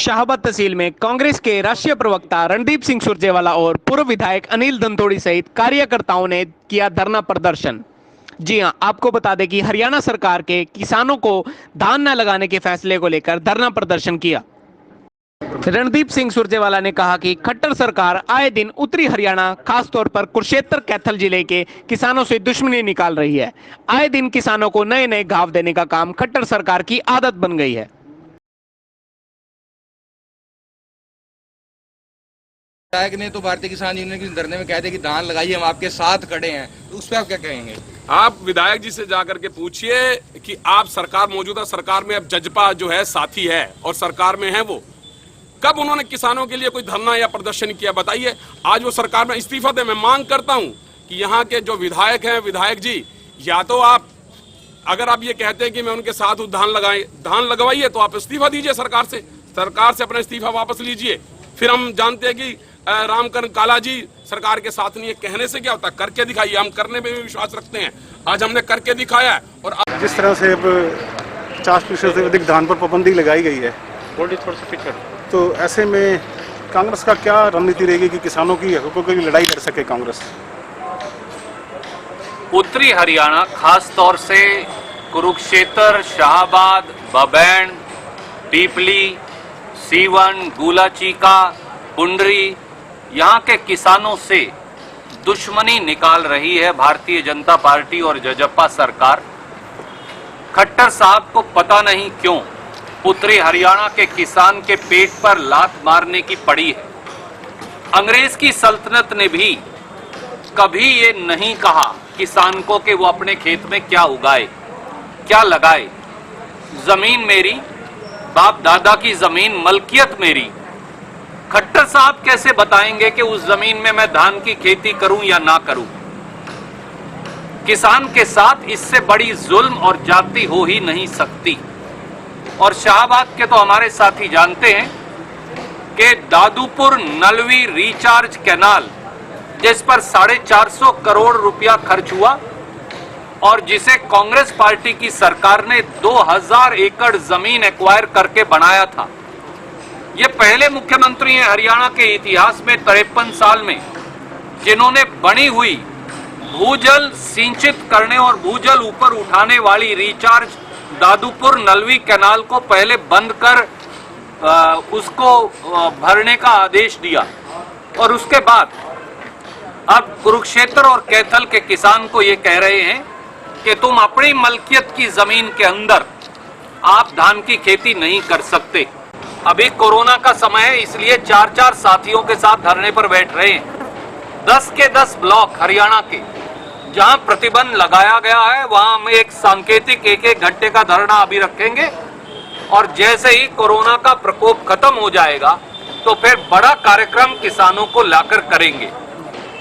शाहबाद तहसील में कांग्रेस के राष्ट्रीय प्रवक्ता रणदीप सिंह सुरजेवाला और पूर्व विधायक अनिल धनतोड़ी सहित कार्यकर्ताओं ने किया धरना प्रदर्शन। जी हां, आपको बता दें कि हरियाणा सरकार के किसानों को धान न लगाने के फैसले को लेकर धरना प्रदर्शन किया। रणदीप सिंह सुरजेवाला ने कहा कि खट्टर सरकार आए दिन उत्तरी हरियाणा, खासतौर पर कुरुक्षेत्र कैथल जिले के किसानों से दुश्मनी निकाल रही है। आए दिन किसानों को नए नए घाव देने का काम खट्टर सरकार की आदत बन गई है। विधायक ने तो भारतीय किसान यूनियन के धरने में कह दिया कि धान लगाइए, हम आपके साथ खड़े हैं, तो उस पर आप क्या कहेंगे? आप विधायक जी से जाकर के पूछिए कि आप सरकार, मौजूदा सरकार में अब जजपा जो है साथी है और सरकार में है, वो कब उन्होंने किसानों के लिए कोई धरना या प्रदर्शन किया? बताइए। आज वो सरकार में इस्तीफा दे। मैं मांग करता हूं कि यहाँ के जो विधायक हैं, विधायक जी, या तो आप, अगर आप ये कहते हैं कि मैं उनके साथ धान लगवाइए, तो आप इस्तीफा दीजिए सरकार से अपना इस्तीफा वापस लीजिए। फिर हम जानते हैं कि रामकरण काला जी सरकार के साथ नहीं है। कहने से क्या होता है? करके दिखाइए। हम करने में भी विश्वास रखते हैं। आज हमने करके दिखाया है। और जिस तरह से अब 50% से अधिक धान पर पाबंदी लगाई गई है, तो ऐसे में कांग्रेस का क्या रणनीति रहेगी कि किसानों की हकों की लड़ाई लड़ सके कांग्रेस? उत्तरी हरियाणा, खास तौर से कुरुक्षेत्र, शाहबाद, बबैन, पीपली, सीवन, गुलाचीका, पुंडरी, यहाँ के किसानों से दुश्मनी निकाल रही है भारतीय जनता पार्टी और जजपा सरकार। खट्टर साहब को पता नहीं क्यों उत्तरी हरियाणा के किसान के पेट पर लात मारने की पड़ी है। अंग्रेज की सल्तनत ने भी कभी ये नहीं कहा किसान को कि वो अपने खेत में क्या उगाए, क्या लगाए। जमीन मेरी, बाप दादा की जमीन, मलकियत मेरी। खट्टर साहब कैसे बताएंगे कि उस जमीन में मैं धान की खेती करूं या ना करूं? किसान के साथ इससे बड़ी जुल्म और जाति हो ही नहीं सकती। और शाहबाद के तो हमारे साथी जानते हैं कि दादूपुर नलवी रिचार्ज कैनाल, जिस पर 450 करोड़ रुपया खर्च हुआ और जिसे कांग्रेस पार्टी की सरकार ने 2000 एकड़ जमीन एक्वायर करके बनाया था। ये पहले मुख्यमंत्री हैं हरियाणा के इतिहास में 53 साल में जिन्होंने बनी हुई भूजल सिंचित करने और भूजल ऊपर उठाने वाली रिचार्ज दादूपुर नलवी कैनाल को पहले बंद कर उसको भरने का आदेश दिया। और उसके बाद अब कुरुक्षेत्र और कैथल के किसान को ये कह रहे हैं कि तुम अपनी मलकियत की जमीन के अंदर आप धान की खेती नहीं कर सकते। अभी कोरोना का समय है, इसलिए 4-4 साथियों के साथ धरने पर बैठ रहे हैं। 10 के 10 ब्लॉक हरियाणा के जहां प्रतिबंध लगाया गया है, वहां हम एक सांकेतिक 1-1 घंटे का धरना अभी रखेंगे। और जैसे ही कोरोना का प्रकोप खत्म हो जाएगा, तो फिर बड़ा कार्यक्रम किसानों को लाकर करेंगे।